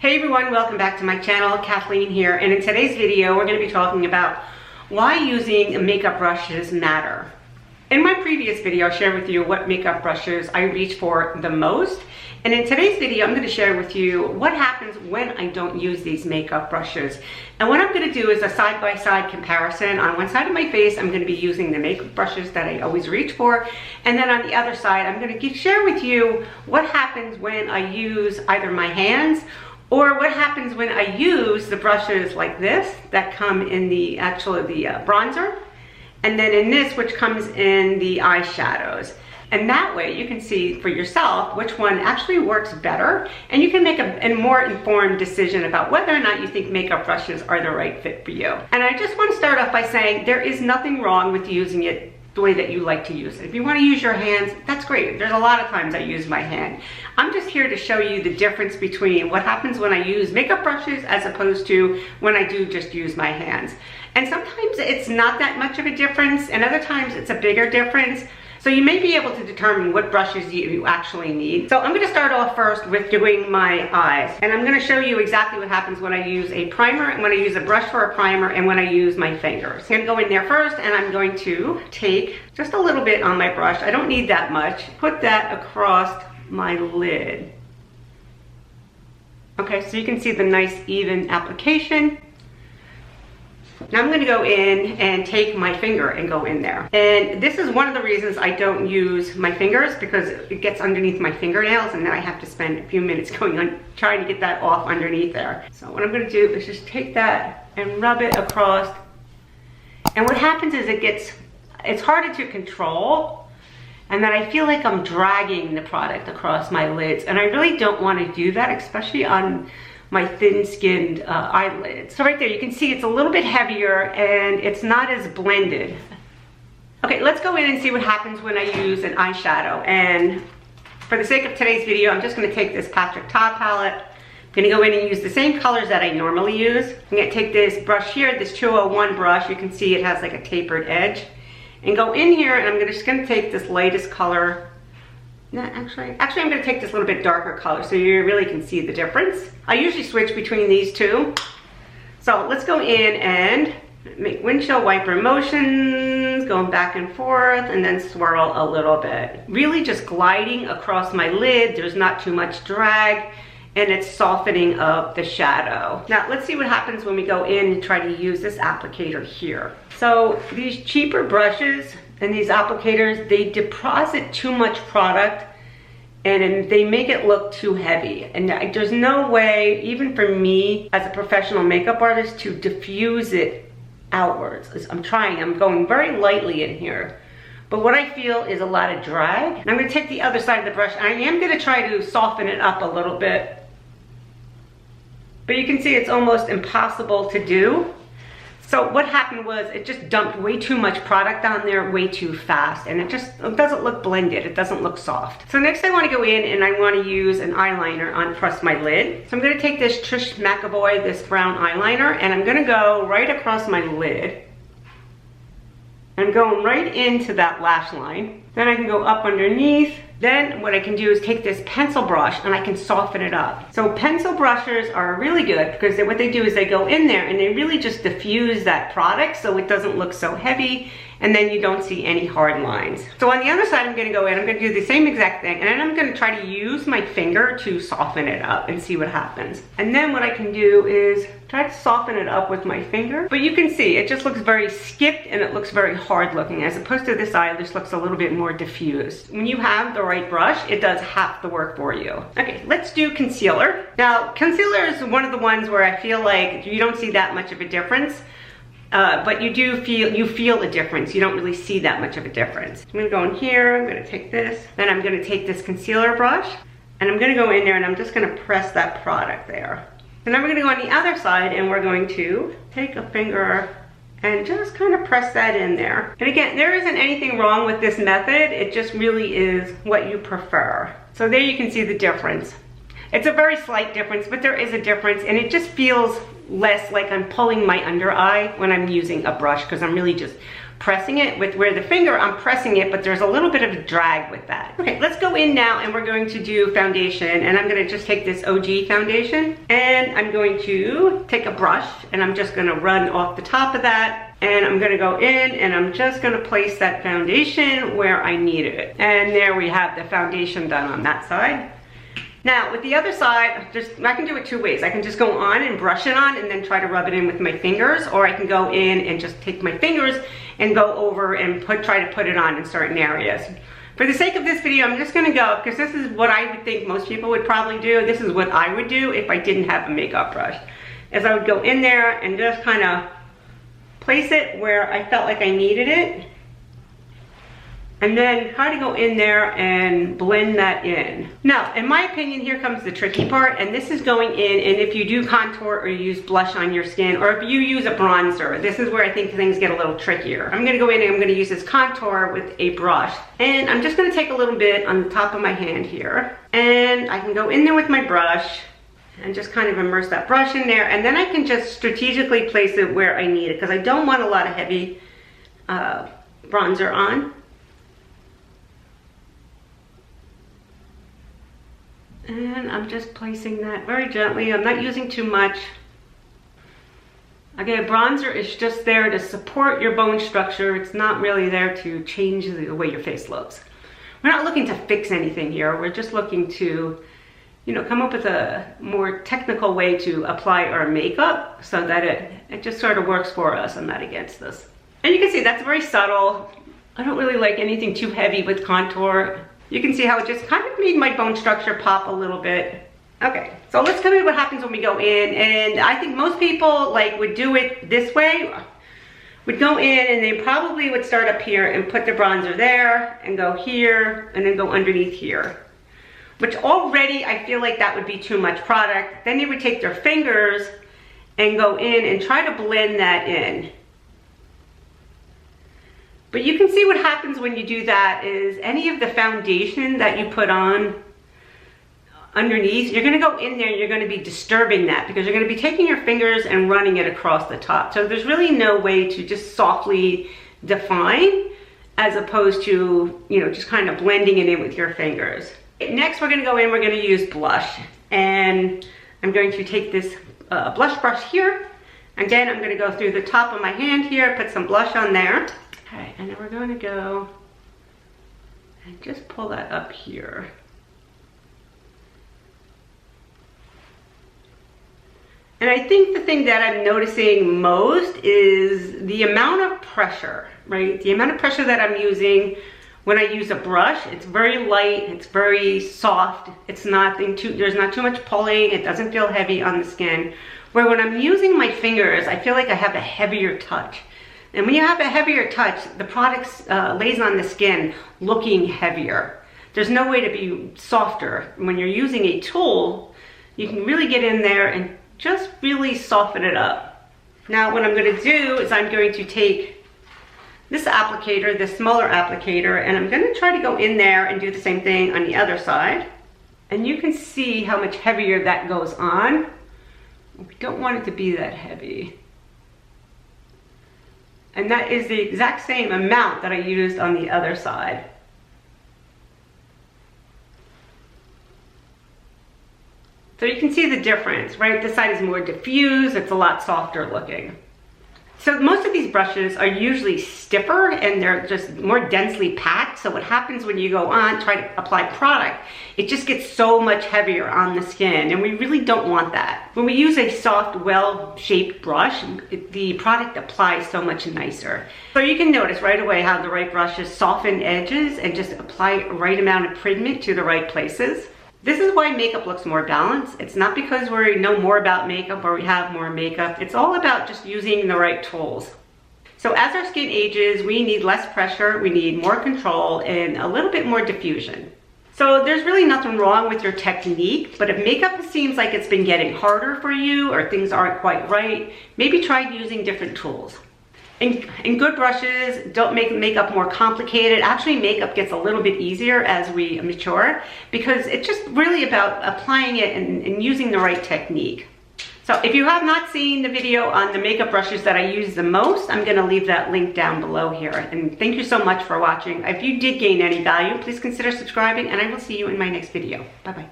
Hey everyone, welcome back to my channel. Kathleen here, and in today's video we're going to be talking about why using makeup brushes matter. In my previous video I shared with you what makeup brushes I reach for the most, and in today's video I'm going to share with you what happens when I don't use these makeup brushes. And what I'm going to do is a side-by-side comparison. On one side of my face I'm going to be using the makeup brushes that I always reach for, and then on the other side I'm going to share with you what happens when I use either my hands or what happens when I use the brushes like this that come in the bronzer, and then in this which comes in the eyeshadows. And that way you can see for yourself which one actually works better, and you can make a more informed decision about whether or not you think makeup brushes are the right fit for you. And I just want to start off by saying there is nothing wrong with using it the way that you like to use it. If you want to use your hands, that's great. There's a lot of times I use my hand. I'm just here to show you the difference between what happens when I use makeup brushes as opposed to when I do just use my hands. And sometimes it's not that much of a difference, and other times it's a bigger difference. So you may be able to determine what brushes you actually need. So I'm going to start off first with doing my eyes. And I'm going to show you exactly what happens when I use a primer, and when I use a brush for a primer, and when I use my fingers. I'm going to go in there first, and I'm going to take just a little bit on my brush. I don't need that much. Put that across my lid. Okay, so you can see the nice even application. Now I'm going to go in and take my finger and go in there. And this is one of the reasons I don't use my fingers, because it gets underneath my fingernails and then I have to spend a few minutes going on trying to get that off underneath there. So what I'm going to do is just take that and rub it across. And what happens is it's harder to control, and then I feel like I'm dragging the product across my lids, and I really don't want to do that, especially on my thin-skinned eyelids. So right there you can see it's a little bit heavier and it's not as blended. Okay, let's go in and see what happens when I use an eyeshadow. And for the sake of today's video, I'm just going to take this Patrick Ta palette. I'm going to go in and use the same colors that I normally use. I'm going to take this brush here, this 201 brush. You can see it has like a tapered edge. And go in here, and I'm just going to take this lightest color. No, actually I'm going to take this little bit darker color so you really can see the difference. I usually switch between these two. So let's go in and make windshield wiper motions, going back and forth, and then swirl a little bit. Really just gliding across my lid. There's not too much drag, and it's softening up the shadow. Now let's see what happens when we go in and try to use this applicator here. So these cheaper brushes and these applicators, they deposit too much product and they make it look too heavy. And there's no way, even for me as a professional makeup artist, to diffuse it outwards. I'm going very lightly in here. But what I feel is a lot of drag. And I'm gonna take the other side of the brush, and I am gonna try to soften it up a little bit. But you can see it's almost impossible to do. So what happened was it just dumped way too much product on there way too fast, and it doesn't look blended. It doesn't look soft. So next I want to go in and I want to use an eyeliner across my lid. So I'm going to take this Trish McAvoy, this brown eyeliner, and I'm going to go right across my lid. I'm going right into that lash line. Then I can go up underneath. Then what I can do is take this pencil brush and I can soften it up. So pencil brushes are really good because what they do is they go in there and they really just diffuse that product so it doesn't look so heavy, and then you don't see any hard lines. So on the other side I'm going to go in, I'm going to do the same exact thing, and then I'm going to try to use my finger to soften it up and see what happens. And then what I can do is try to soften it up with my finger. But you can see it just looks very skipped and it looks very hard looking, as opposed to this eye this looks a little bit more diffused. When you have the right brush, it does half the work for you. Okay, let's do concealer. Now concealer is one of the ones where I feel like you don't see that much of a difference. But you feel a difference. You don't really see that much of a difference. I'm gonna go in here, I'm gonna take this, then I'm gonna take this concealer brush, and I'm gonna go in there and I'm just gonna press that product there. And then we're gonna go on the other side and we're going to take a finger and just kind of press that in there. And again, there isn't anything wrong with this method, it just really is what you prefer. So there you can see the difference. It's a very slight difference, but there is a difference, and it just feels less like I'm pulling my under eye when I'm using a brush, because I'm really just pressing it. With where the finger, I'm pressing it, but there's a little bit of a drag with that. Okay, let's go in now and we're going to do foundation. And I'm gonna just take this OG foundation and I'm going to take a brush and I'm just gonna run off the top of that. And I'm gonna go in and I'm just gonna place that foundation where I need it. And there we have the foundation done on that side. Now with the other side, I can do it two ways. I can just go on and brush it on and then try to rub it in with my fingers, or I can go in and just take my fingers and go over and try to put it on in certain areas. For the sake of this video, I'm just gonna go, because this is what I would think most people would probably do. This is what I would do if I didn't have a makeup brush. Is I would go in there and just kind of place it where I felt like I needed it. And then try to go in there and blend that in. Now, in my opinion, here comes the tricky part, and this is going in, and if you do contour or use blush on your skin, or if you use a bronzer, this is where I think things get a little trickier. I'm gonna go in and I'm gonna use this contour with a brush, and I'm just gonna take a little bit on the top of my hand here, and I can go in there with my brush, and just kind of immerse that brush in there, and then I can just strategically place it where I need it, because I don't want a lot of heavy bronzer on. And I'm just placing that very gently. I'm not using too much. Again, bronzer is just there to support your bone structure. It's not really there to change the way your face looks. We're not looking to fix anything here. We're just looking to, you know, come up with a more technical way to apply our makeup so that it just sort of works for us and not against us. And you can see that's very subtle. I don't really like anything too heavy with contour. You can see how it just kind of made my bone structure pop a little bit. Okay, so let's tell you what happens when we go in. And I think most people would do it this way. Would go in and they probably would start up here and put the bronzer there and go here and then go underneath here. Which already I feel like that would be too much product. Then they would take their fingers and go in and try to blend that in. But you can see what happens when you do that is any of the foundation that you put on underneath, you're gonna go in there and you're gonna be disturbing that because you're gonna be taking your fingers and running it across the top. So there's really no way to just softly define as opposed to, you know, just kind of blending it in with your fingers. Next, we're gonna go in, we're gonna use blush. And I'm going to take this blush brush here. Again, I'm gonna go through the top of my hand here, put some blush on there. Okay, and then we're going to go and just pull that up here. And I think the thing that I'm noticing most is the amount of pressure, right? The amount of pressure that I'm using when I use a brush. It's very light, it's very soft, it's nothing too, there's not too much pulling, it doesn't feel heavy on the skin. Where when I'm using my fingers, I feel like I have a heavier touch. And when you have a heavier touch, the product lays on the skin looking heavier. There's no way to be softer. When you're using a tool, you can really get in there and just really soften it up. Now what I'm going to do is I'm going to take this applicator, this smaller applicator, and I'm going to try to go in there and do the same thing on the other side. And you can see how much heavier that goes on. We don't want it to be that heavy. And that is the exact same amount that I used on the other side. So you can see the difference, right? This side is more diffused, it's a lot softer looking. So most of these brushes are usually stiffer and they're just more densely packed. So what happens when you go on, try to apply product, it just gets so much heavier on the skin and we really don't want that. When we use a soft, well-shaped brush, the product applies so much nicer. So you can notice right away how the right brushes soften edges and just apply the right amount of pigment to the right places. This is why makeup looks more balanced. It's not because we know more about makeup or we have more makeup. It's all about just using the right tools. So as our skin ages, we need less pressure, we need more control, and a little bit more diffusion. So there's really nothing wrong with your technique, but if makeup seems like it's been getting harder for you or things aren't quite right, maybe try using different tools. And good brushes don't make makeup more complicated. Actually, makeup gets a little bit easier as we mature because it's just really about applying it and using the right technique. So if you have not seen the video on the makeup brushes that I use the most, I'm gonna leave that link down below here. And thank you so much for watching. If you did gain any value, please consider subscribing, and I will see you in my next video. Bye-bye.